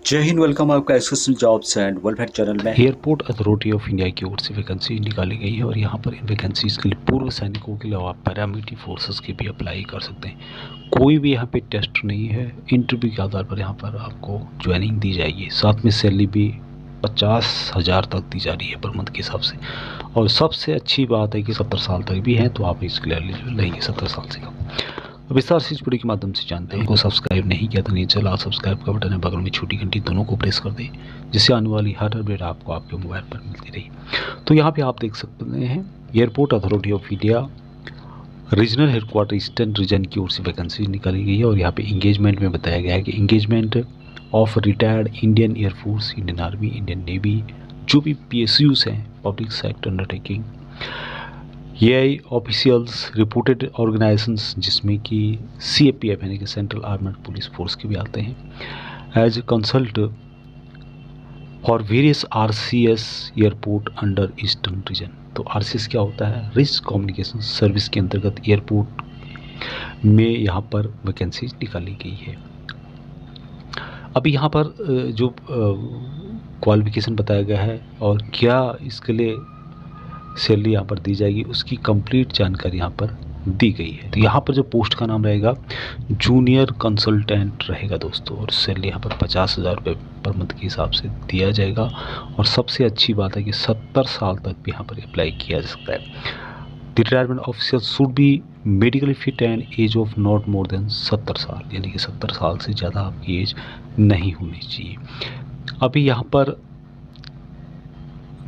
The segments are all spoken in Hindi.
जय हिंद। वेलकम आपका association jobs and welfare channel में। एयरपोर्ट अथॉरिटी ऑफ इंडिया की ओर से वैकेंसी निकाली गई है और यहाँ पर इन वैकेंसीज़ के लिए पूर्व सैनिकों के अलावा पैरामिलिट्री फोर्सेस के भी अप्लाई कर सकते हैं। कोई भी यहाँ पे टेस्ट नहीं है, इंटरव्यू के आधार पर यहाँ पर आपको ज्वाइनिंग दी जाएगी। साथ में सैलरी भी 50,000 तक दी जा रही है पर मंथ के हिसाब से। और सबसे अच्छी बात है कि 70 साल तक भी हैं तो आप इसके लिए एलिजिबल रहेंगे 70 साल से कम। अब विस्तार से इस वीडियो के माध्यम से जानते हैं। को सब्सक्राइब नहीं किया तो नीचे लाल सब्सक्राइब का बटन है, बगल में छोटी घंटी दोनों को प्रेस कर दें जिससे आने वाली हर अपडेट आपको आपके मोबाइल पर मिलती रही। तो यहाँ पे आप देख सकते हैं airport authority of India regional headquarter eastern region की ओर से वैकेंसी निकाली गई है और यहाँ पे इंगेजमेंट में बताया गया है कि engagement of retired Indian air force, Indian army, Indian navy, जो भी PSUs हैं, पब्लिक सेक्टर अंडरटेकिंग, ये ऑफिशियल्स, रिपोर्टेड ऑर्गेनाइजेशंस जिसमें कि CAPF यानी कि सेंट्रल आर्मड पुलिस फोर्स के भी आते हैं, as consult for various RCS airport under eastern region. तो RCS क्या होता है? रिस्क कम्युनिकेशन सर्विस के अंतर्गत एयरपोर्ट में यहाँ पर वैकेंसी निकाली गई है। अभी यहाँ पर जो क्वालिफिकेशन बताया गया है और क्या इसके लिए सैलरी यहाँ पर दी जाएगी उसकी कंप्लीट जानकारी यहाँ पर दी गई है। तो यहाँ पर जो पोस्ट का नाम रहेगा जूनियर कंसल्टेंट रहेगा दोस्तों, और सैलरी यहाँ पर 50,000 रुपये पर मंथ के हिसाब से दिया जाएगा। और सबसे अच्छी बात है कि 70 साल तक भी यहाँ पर अप्लाई किया जा सकता है। The retirement officer should be medically fit and age of not more than 70 साल, यानी कि 70 साल से ज़्यादा आपकी एज नहीं होनी चाहिए। अभी यहाँ पर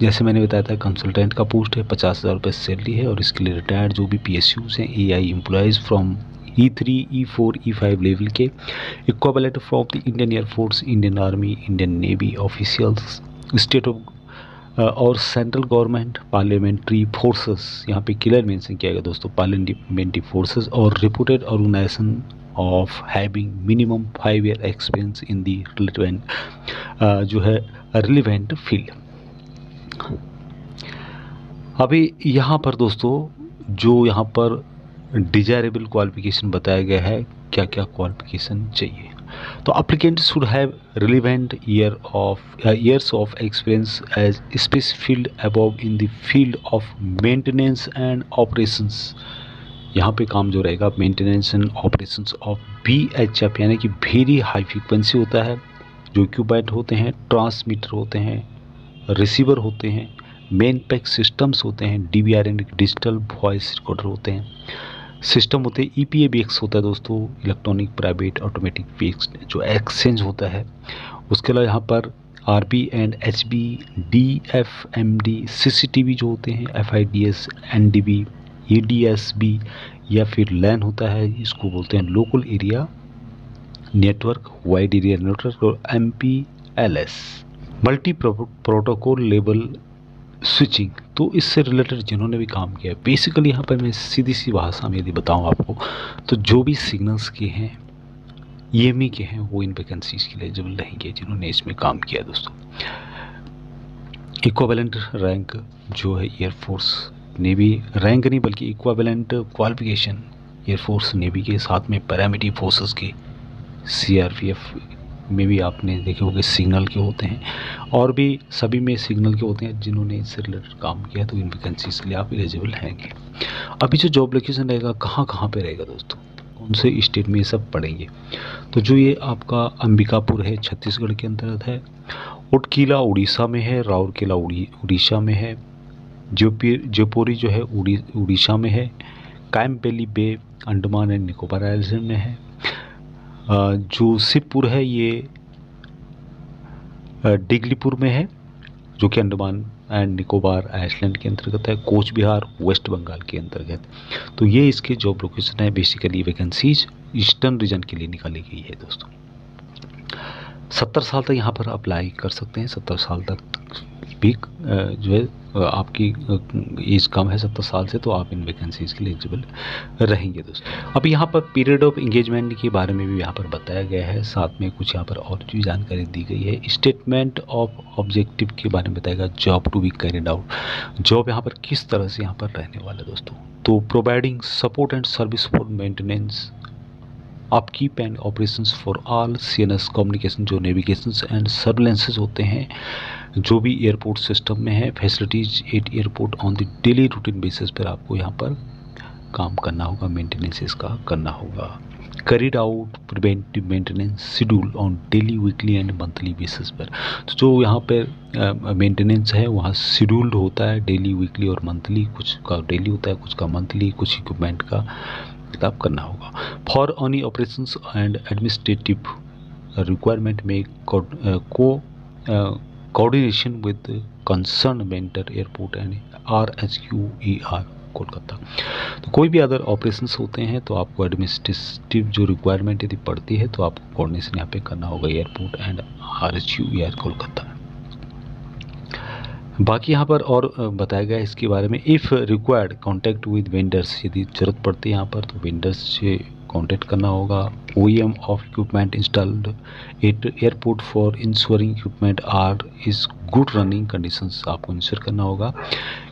जैसे मैंने बताया था कंसल्टेंट का पोस्ट है, 50,000 रुपये सैलरी है और इसके लिए रिटायर्ड जो भी PSUs हैं, AI employees from E3, E4, E5 level के, equivalent from the Indian air force, Indian army, Indian navy officials, state of और सेंट्रल गवर्नमेंट पार्लियामेंट्री फोर्सेस, यहाँ पे क्लियर मेंशन किया गया दोस्तों, पार्लियामेंट्री फोर्सेस और reported organisation of having minimum 5 year experience in the relevant जो है रिलेवेंट फील्ड। अभी यहाँ पर दोस्तों जो यहाँ पर डिजायरेबल क्वालिफिकेशन बताया गया है, क्या क्या क्वालिफिकेशन चाहिए। तो applicant should have relevant years of experience as specific field above in the field of maintenance and operations. यहाँ पे काम जो रहेगा maintenance and operations of VHF यानी कि वेरी हाई फ्रीक्वेंसी होता है, जो इक्विपमेंट होते हैं, ट्रांसमीटर होते हैं, रिसीवर होते हैं, मेन पैक सिस्टम्स होते हैं, DVR and digital voice recorder होते हैं, सिस्टम होते हैं, EPABX होता है दोस्तों, इलेक्ट्रॉनिक प्राइवेट ऑटोमेटिक फिक्स जो एक्सचेंज होता है। उसके अलावा यहाँ पर RP and HB, DFMD, CCTV जो होते हैं, FIDS, NDB, ADSB या फिर LAN होता है, इसको बोलते हैं local area network, wide area network, और MPLS multi protocol level switching. तो इससे रिलेटेड जिन्होंने भी काम किया है, बेसिकली यहाँ पर मैं सीधी सी भाषा में यदि बताऊँ आपको तो जो भी सिग्नल्स के हैं, EME के हैं, वो इन वैकेंसीज के लिए एलिजिबल रहेंगे जिन्होंने इसमें काम किया है दोस्तों। इक्विवेलेंट रैंक जो है एयरफोर्स नेवी रैंक नहीं बल्कि इक्विवेलेंट क्वालिफिकेशन एयरफोर्स नेवी के साथ में पैरामिलिट्री फोर्सेस के CRPF में भी आपने देखे होंगे सिग्नल के होते हैं, और भी सभी में सिग्नल के होते हैं जिन्होंने इससे रिलेटेड काम किया, तो इन वैकेंसीज के लिए आप एलिजिबल रहेंगे। अभी जो जॉब लोकेशन रहेगा कहाँ कहाँ पे रहेगा दोस्तों, कौन से स्टेट में ये सब पढ़ेंगे, तो जो ये आपका अंबिकापुर है छत्तीसगढ़ के अंतर्गत है, उटकीला उड़ीसा में है, राउरकेला उड़ीसा में है, जोपुरी जो है उड़ीसा में है, कैम्पबेली बे अंडमान एंड निकोबार आइलैंड में है, जो शिवपुर है ये डिगलीपुर में है जो कि अंडमान एंड निकोबार आइलैंड के अंतर्गत है, कोच बिहार वेस्ट बंगाल के अंतर्गत। तो ये इसके जॉब लोकेशन है। बेसिकली वैकेंसीज ईस्टर्न रीजन के लिए निकाली गई है दोस्तों। 70 साल तक यहाँ पर अप्लाई कर सकते हैं। 70 साल तक भी जो है आपकी एज कम है 70 साल से, तो आप इन वैकेंसीज के लिए एलिजिबल रहेंगे दोस्तों। अब यहाँ पर पीरियड ऑफ इंगेजमेंट के बारे में भी यहाँ पर बताया गया है, साथ में कुछ यहाँ पर और भी जानकारी दी गई है। स्टेटमेंट ऑफ ऑब्जेक्टिव के बारे में बताएगा, job to be carried out, job यहाँ पर किस तरह से यहाँ पर रहने वाला है दोस्तों। तो providing support and service for maintenance upkeep and operations for all CNS communication, जो नेविगेशंस एंड सर्वेलेंसेज होते हैं जो भी एयरपोर्ट सिस्टम में है, facilities at airport on the daily routine basis पर आपको यहाँ पर काम करना होगा, मेंटेनेंस इसका करना होगा। Carried out preventive maintenance schedule on daily, weekly and monthly basis पर। तो जो यहाँ पर मेंटेनेंस है वहाँ शेड्यूल्ड होता है, डेली, वीकली और मंथली। कुछ का डेली होता है, कुछ का मंथली, कुछ इक्विपमेंट का किताब करना होगा। For any operations and administrative requirement में coordination with concern vendor airport and RHQER Kolkata. तो कोई भी अदर ऑपरेशंस होते हैं तो आपको एडमिनिस्ट्रेटिव जो रिक्वायरमेंट यदि पड़ती है तो आपको कोऑर्डिनेशन यहाँ पे करना होगा एयरपोर्ट एंड RHQER कोलकाता। बाकी यहाँ पर और बताया गया है इसके बारे में, if required contact with vendors, यदि ज़रूरत पड़ती है यहाँ पर तो वेंडर्स से कॉन्टैक्ट करना होगा। OEM of equipment installed at airport for ensuring equipment are is good running conditions, आपको इंश्योर करना होगा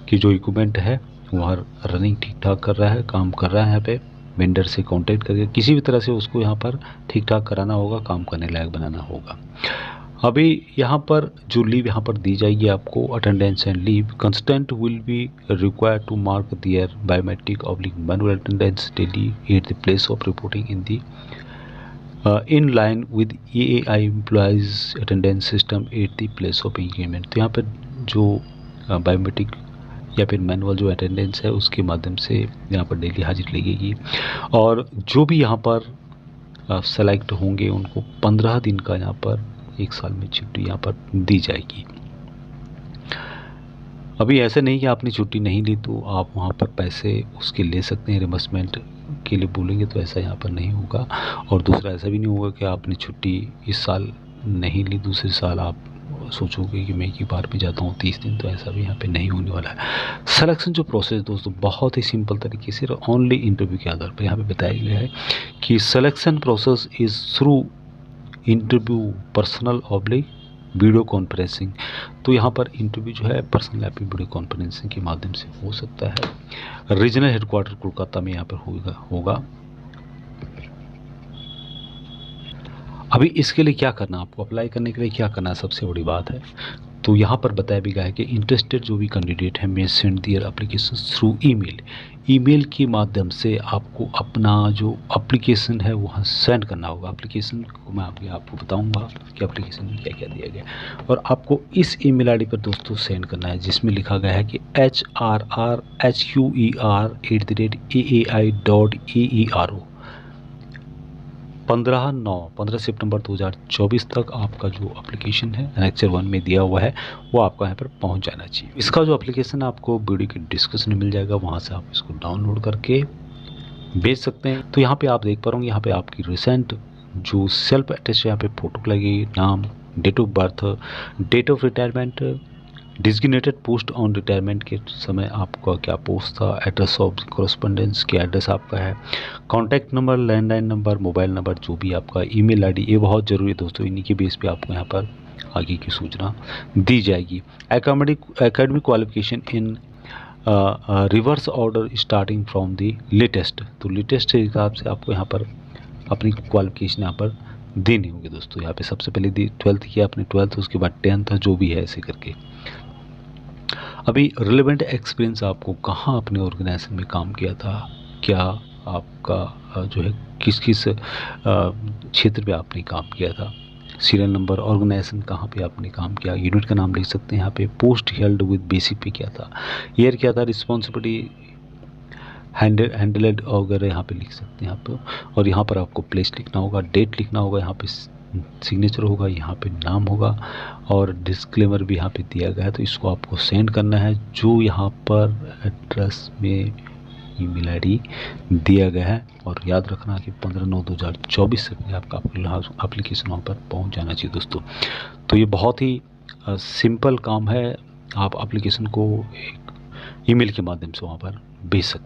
कि जो इक्विपमेंट है वहाँ रनिंग ठीक ठाक कर रहा है, काम कर रहा है। यहाँ पे वेंडर से कांटेक्ट करके किसी भी तरह से उसको यहाँ पर ठीक ठाक कराना होगा, काम करने लायक बनाना होगा। अभी यहाँ पर जो लीव यहाँ पर दी जाएगी आपको, attendance and leave, consultant will be required to mark their biometric oblique manual attendance daily at the place of reporting in the in line with AAI employees attendance system at the place of increment. तो यहाँ पर जो बायोमेट्रिक या फिर मैनुअल जो अटेंडेंस है उसके माध्यम से यहाँ पर डेली हाजिरी लगेगी। और जो भी यहाँ पर सेलेक्ट होंगे उनको 15 दिन का यहाँ पर 1 साल में छुट्टी यहाँ पर दी जाएगी। अभी ऐसे नहीं कि आपने छुट्टी नहीं ली तो आप वहाँ पर पैसे उसके ले सकते हैं, रिमबर्समेंट के लिए बोलेंगे तो ऐसा यहाँ पर नहीं होगा। और दूसरा ऐसा भी नहीं होगा कि आपने छुट्टी इस साल नहीं ली, दूसरे साल आप सोचोगे कि मैं एक ही बार पे जाता हूँ 30 दिन, तो ऐसा भी यहाँ पे नहीं होने वाला है। सिलेक्शन जो प्रोसेस दोस्तों बहुत ही सिंपल तरीके से ओनली इंटरव्यू के आधार पर यहाँ पे बताया गया है कि selection process is through interview personal oblique video conferencing. तो यहाँ पर इंटरव्यू जो है पर्सनल या फिर वीडियो कॉन्फ्रेंसिंग के माध्यम से हो सकता है। रीजनल हेडक्वार्टर कोलकाता में यहाँ पर होगा। अभी इसके लिए क्या करना, आपको अप्लाई करने के लिए क्या करना है, सबसे बड़ी बात है। तो यहाँ पर बताया भी गया है कि इंटरेस्टेड जो भी कैंडिडेट है मे सेंड दियर एप्लीकेशन थ्रू ईमेल के माध्यम से आपको अपना जो एप्लीकेशन है वहाँ सेंड करना होगा। एप्लीकेशन को मैं आपको बताऊंगा कि एप्लीकेशन में क्या क्या दिया गया है, और आपको इस ईमेल आईडी पर दोस्तों सेंड करना है जिसमें लिखा गया है कि HRRHQER@AAI.AERO 15 सितंबर 2024 तक आपका जो एप्लीकेशन है एनेक्चर 1 में दिया हुआ है वो आपका यहाँ पर पहुँच जाना चाहिए। इसका जो एप्लीकेशन आपको वीडियो के डिस्क्रिप्शन में मिल जाएगा, वहाँ से आप इसको डाउनलोड करके भेज सकते हैं। तो यहाँ पे आप देख पा रहे होंगे, यहाँ पे आपकी रिसेंट जो सेल्फ अटेस्ट यहाँ पे फोटो लगेगी, नाम, date of birth, date of retirement, designated post on retirement के समय आपका क्या पोस्ट था, एड्रेस ऑफ कॉरेस्पॉन्डेंस क्या एड्रेस आपका है, contact number, landline number, mobile number, जो भी आपका ईमेल आईडी, ये बहुत ज़रूरी है दोस्तों। इन्हीं के बेस पे आपको यहाँ पर आगे की सूचना दी जाएगी। Academic qualification in reverse order starting from the latest, तो लेटेस्ट के हिसाब से आपको यहाँ पर अपनी क्वालिफिकेशन यहाँ पर देनी होगी दोस्तों। यहाँ पे सबसे पहले दी 12th किया आपने, 12th, उसके बाद 10th, जो भी है ऐसे करके। अभी रिलेवेंट एक्सपीरियंस आपको कहाँ अपने ऑर्गेनाइजेशन में काम किया था, क्या आपका जो है किस किस क्षेत्र पे आपने काम किया था, सीरियल नंबर, ऑर्गेनाइजेशन कहाँ पे आपने काम किया, यूनिट का नाम लिख सकते हैं यहाँ पे, पोस्ट हेल्ड विद बेसिक पे क्या था, ईयर क्या था, रिस्पॉन्सिबिलिटी हैंडलेड वगैरह यहाँ पे लिख सकते हैं आप। और यहाँ पर आपको प्लेस लिखना होगा, डेट लिखना होगा, यहाँ पे सिग्नेचर होगा, यहाँ पे नाम होगा, और डिस्क्लेमर भी यहाँ पे दिया गया है। तो इसको आपको सेंड करना है जो यहाँ पर एड्रेस में ईमेल आईडी दिया गया है। और याद रखना कि 15/9/2024 से आपका एप्लीकेशन वहाँ पर पहुँच जाना चाहिए दोस्तों। तो ये बहुत ही सिंपल काम है, आप एप्लीकेशन को एक ईमेल के माध्यम से वहाँ पर भेज सकते हैं।